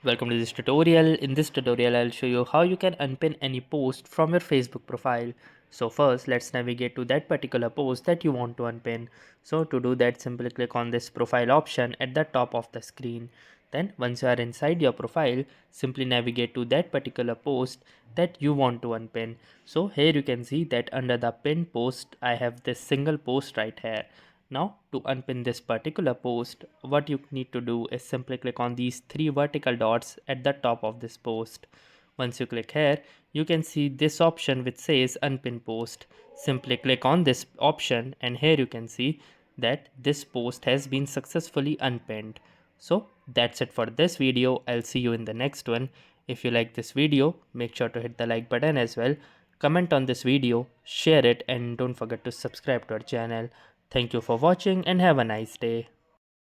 Welcome to this tutorial. In this tutorial, I'll show you how you can unpin any post from your Facebook profile. So first, let's navigate to that particular post that you want to unpin. So to do that, simply click on this profile option at the top of the screen. Then once you are inside your profile, simply navigate to that particular post that you want to unpin. So here you can see that under the pin post, I have this single post right here. Now to unpin this particular post, what you need to do is simply click on these three vertical dots at the top of this post. Once you click here, you can see this option which says unpin post. Simply click on this option and here you can see that this post has been successfully unpinned. So that's it for this video. I'll see you in the next one. If you like this video, make sure to hit the like button as well. Comment on this video, share it, and don't forget to subscribe to our channel. Thank you for watching and have a nice day.